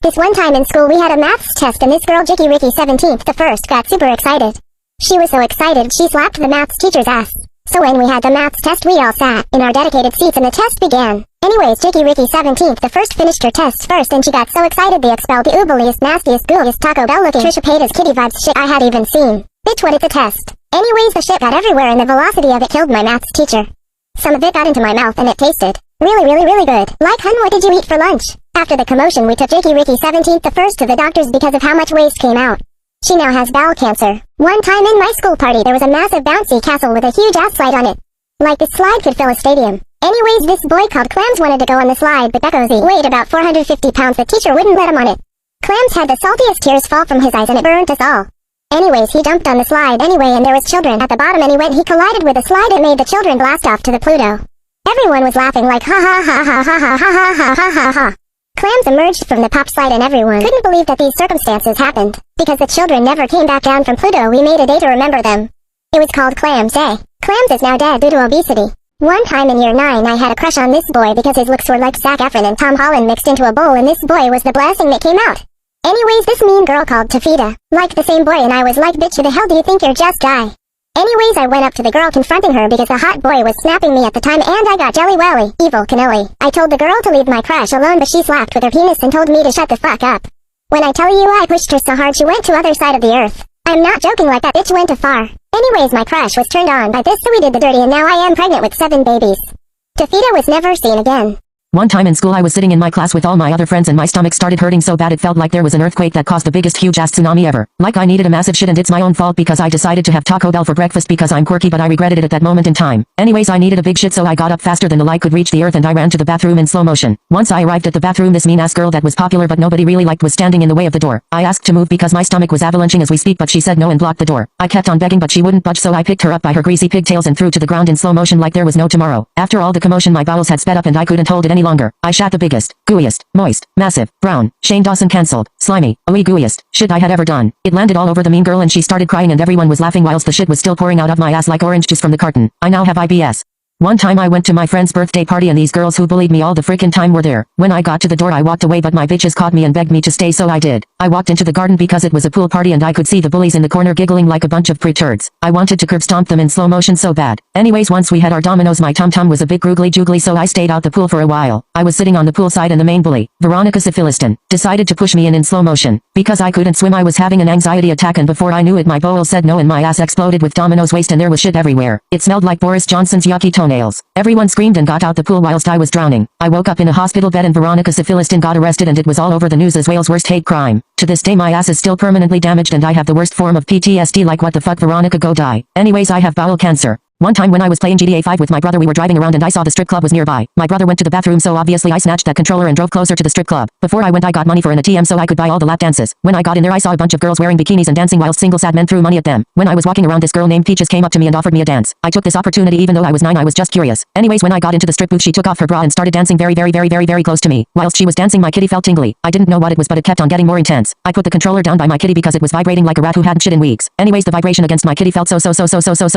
This one time in school we had a maths test and this girl Jicky Ricky 17th the first got super excited. She was so excited she slapped the maths teacher's ass. So when we had the maths test we all sat in our dedicated seats and the test began. Anyways, Jicky Ricky 17th the first finished her test first and she got so excited they expelled the oobliest, nastiest, ghouliest, Taco Bell looking Trisha Paytas kitty vibes shit I had even seen. Bitch, what, it's a test. Anyways, the shit got everywhere and the velocity of it killed my maths teacher. Some of it got into my mouth and it tasted really good. Like, hun, what did you eat for lunch? After the commotion we took Jicky Ricky 17th the first to the doctors because of how much waste came out. She now has bowel cancer. One time in my school party there was a massive bouncy castle with a huge ass slide on it. Like this slide could fill a stadium. Anyways, this boy called Clams wanted to go on the slide but because he weighed about 450 pounds the teacher wouldn't let him on it. Clams had the saltiest tears fall from his eyes and it burnt us all. Anyways, he jumped on the slide anyway and there was children at the bottom and he collided with the slide and made the children blast off to the Pluto. Everyone was laughing like ha ha ha ha ha ha ha ha ha ha ha ha. Clams emerged from the pop slide and everyone couldn't believe that these circumstances happened. Because the children never came back down from Pluto we made a day to remember them. It was called Clams Day. Clams is now dead due to obesity. One time in year 9 I had a crush on this boy because his looks were like Zac Efron and Tom Holland mixed into a bowl and this boy was the blessing that came out. Anyways, this mean girl called Tafita liked the same boy and I was like, bitch, who the hell do you think you're, just die. Anyways, I went up to the girl confronting her because the hot boy was snapping me at the time and I got jelly welly, evil cannoli. I told the girl to leave my crush alone but she slapped with her penis and told me to shut the fuck up. When I tell you I pushed her so hard she went to other side of the earth. I'm not joking, like that bitch went afar. Anyways, my crush was turned on by this so we did the dirty and now I am pregnant with 7 babies. Tafita was never seen again. One time in school I was sitting in my class with all my other friends and my stomach started hurting so bad it felt like there was an earthquake that caused the biggest huge-ass tsunami ever. Like I needed a massive shit and it's my own fault because I decided to have Taco Bell for breakfast because I'm quirky but I regretted it at that moment in time. Anyways, I needed a big shit so I got up faster than the light could reach the earth and I ran to the bathroom in slow motion. Once I arrived at the bathroom this mean-ass girl that was popular but nobody really liked was standing in the way of the door. I asked to move because my stomach was avalanching as we speak but she said no and blocked the door. I kept on begging but she wouldn't budge so I picked her up by her greasy pigtails and threw to the ground in slow motion like there was no tomorrow. After all the commotion my bowels had sped up and I couldn't hold it any longer. I shat the biggest, gooeyest, moist, massive, brown, Shane Dawson cancelled, slimy, gooeyest shit I had ever done. It landed all over the mean girl and she started crying and everyone was laughing whilst the shit was still pouring out of my ass like orange juice from the carton. I now have IBS. One time I went to my friend's birthday party and these girls who bullied me all the frickin' time were there. When I got to the door I walked away but my bitches caught me and begged me to stay so I did. I walked into the garden because it was a pool party and I could see the bullies in the corner giggling like a bunch of pre-turds. I wanted to curb stomp them in slow motion so bad. Anyways, once we had our dominoes my tum-tum was a bit googly joogly so I stayed out the pool for a while. I was sitting on the pool side and the main bully, Veronica Syphiliston, decided to push me in slow motion. Because I couldn't swim I was having an anxiety attack and before I knew it my bowel said no and my ass exploded with dominoes waste and there was shit everywhere. It smelled like Boris Johnson's yucky toenails. Everyone screamed and got out the pool whilst I was drowning. I woke up in a hospital bed and Veronica Syphiliston got arrested and it was all over the news as Wales' worst hate crime. To this day my ass is still permanently damaged and I have the worst form of PTSD like what the fuck Veronica go die. Anyways, I have bowel cancer. One time when I was playing GTA 5 with my brother we were driving around and I saw the strip club was nearby. My brother went to the bathroom so obviously I snatched that controller and drove closer to the strip club. Before I went I got money for an ATM so I could buy all the lap dances. When I got in there I saw a bunch of girls wearing bikinis and dancing while single sad men threw money at them. When I was walking around this girl named Peaches came up to me and offered me a dance. I took this opportunity even though I was 9 I was just curious. Anyways, when I got into the strip booth she took off her bra and started dancing very close to me. Whilst she was dancing my kitty felt tingly. I didn't know what it was but it kept on getting more intense. I put the controller down by my kitty because it was vibrating like a rat who hadn't shit in weeks. Anyways, the vibration against my kitty felt so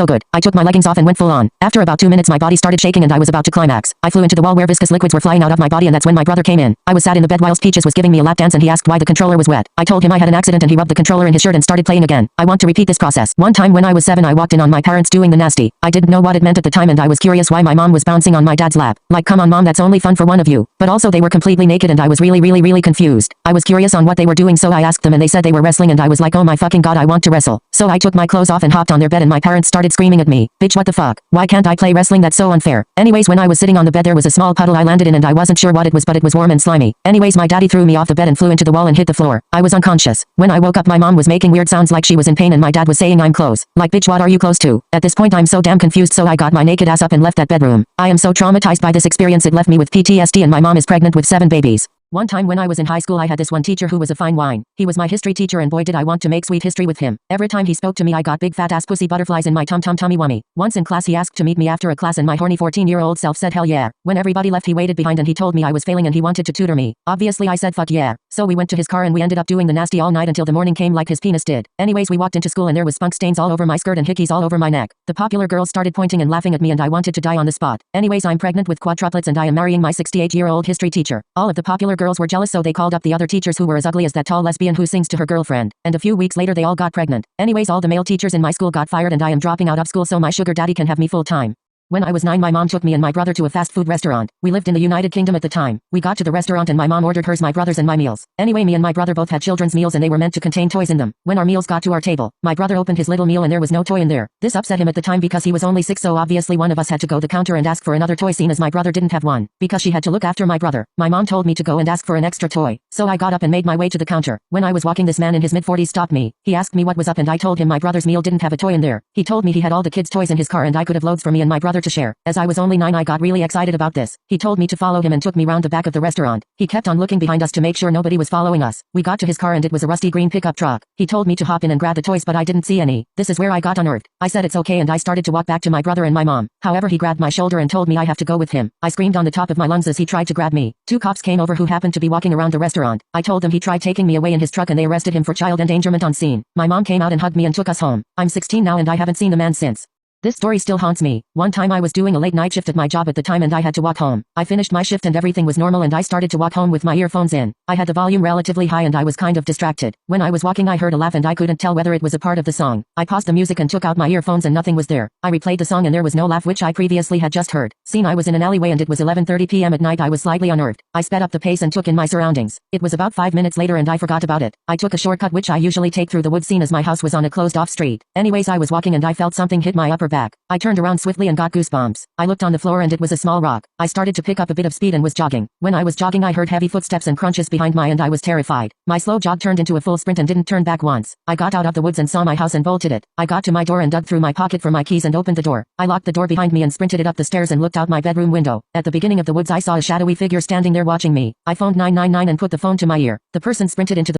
good. I took my leggings off and went full on. After about 2 minutes my body started shaking and I was about to climax. I flew into the wall where viscous liquids were flying out of my body and that's when my brother came in. I was sat in the bed whilst Peaches was giving me a lap dance and he asked why the controller was wet. I told him I had an accident and he rubbed the controller in his shirt and started playing again. I want to repeat this process. One time when I was 7 I walked in on my parents doing the nasty. I didn't know what it meant at the time and I was curious why my mom was bouncing on my dad's lap. Like, come on mom, that's only fun for one of you. But also they were completely naked and I was really confused. I was curious on what they were doing so I asked them and they said they were wrestling and I was like, oh my fucking god, I want to wrestle. So I took my clothes off and hopped on their bed and my parents started screaming at me. Bitch, what the fuck? Why can't I play wrestling? That's so unfair. Anyways, when I was sitting on the bed there was a small puddle I landed in and I wasn't sure what it was but it was warm and slimy. Anyways, my daddy threw me off the bed and flew into the wall and hit the floor. I was unconscious. When I woke up my mom was making weird sounds like she was in pain and my dad was saying I'm close. Like, bitch, what are you close to? At this point I'm so damn confused so I got my naked ass up and left that bedroom. I am so traumatized by this experience it left me with PTSD and my mom is pregnant with 7 babies. One time when I was in high school I had this one teacher who was a fine wine. He was my history teacher and boy did I want to make sweet history with him. Every time he spoke to me I got big fat ass pussy butterflies in my tummy wummy. Once in class he asked to meet me after a class and my horny 14-year-old self said hell yeah. When everybody left he waited behind and he told me I was failing and he wanted to tutor me. Obviously I said fuck yeah. So we went to his car and we ended up doing the nasty all night until the morning came like his penis did. Anyways, we walked into school and there was spunk stains all over my skirt and hickeys all over my neck. The popular girls started pointing and laughing at me and I wanted to die on the spot. Anyways, I'm pregnant with quadruplets and I am marrying my 68-year-old history teacher. All of the popular girls girls were jealous, so they called up the other teachers who were as ugly as that tall lesbian who sings to her girlfriend, and a few weeks later they all got pregnant. Anyways, all the male teachers in my school got fired and I am dropping out of school so my sugar daddy can have me full time. When I was 9, my mom took me and my brother to a fast food restaurant. We lived in the United Kingdom at the time. We got to the restaurant and my mom ordered hers, my brother's and my meals. Anyway, me and my brother both had children's meals and they were meant to contain toys in them. When our meals got to our table, my brother opened his little meal and there was no toy in there. This upset him at the time because he was only 6, so obviously one of us had to go to the counter and ask for another toy, seeing as my brother didn't have one. Because she had to look after my brother, my mom told me to go and ask for an extra toy. So I got up and made my way to the counter. When I was walking, this man in his mid-40s stopped me. He asked me what was up and I told him my brother's meal didn't have a toy in there. He told me he had all the kids' toys in his car and I could have loads for me and my brother to share. As I was only 9, I got really excited about this. He told me to follow him and took me round the back of the restaurant. He kept on looking behind us to make sure nobody was following us. We got to his car and it was a rusty green pickup truck. He told me to hop in and grab the toys, but I didn't see any. This is where I got unnerved. I said it's okay and I started to walk back to my brother and my mom. However, he grabbed my shoulder and told me I have to go with him. I screamed on the top of my lungs as he tried to grab me. 2 cops came over who happened to be walking around the restaurant. I told them he tried taking me away in his truck and they arrested him for child endangerment on scene. My mom came out and hugged me and took us home. I'm 16 now and I haven't seen the man since. This story still haunts me. One time I was doing a late night shift at my job at the time and I had to walk home. I finished my shift and everything was normal and I started to walk home with my earphones in. I had the volume relatively high and I was kind of distracted. When I was walking I heard a laugh and I couldn't tell whether it was a part of the song. I paused the music and took out my earphones and nothing was there. I replayed the song and there was no laugh, which I previously had just heard. Scene: I was in an alleyway and it was 11:30 p.m. at night. I was slightly unnerved. I sped up the pace and took in my surroundings. It was about 5 minutes later and I forgot about it. I took a shortcut which I usually take through the woods, scene as my house was on a closed off street. Anyways, I was walking and I felt something hit my upper back. I turned around swiftly and got goosebumps. I looked on the floor and it was a small rock. I started to pick up a bit of speed and was jogging. When I was jogging I heard heavy footsteps and crunches behind me and I was terrified. My slow jog turned into a full sprint and didn't turn back once. I got out of the woods and saw my house and bolted it. I got to my door and dug through my pocket for my keys and opened the door. I locked the door behind me and sprinted it up the stairs and looked out my bedroom window. At the beginning of the woods I saw a shadowy figure standing there watching me. I phoned 999 and put the phone to my ear. The person sprinted into the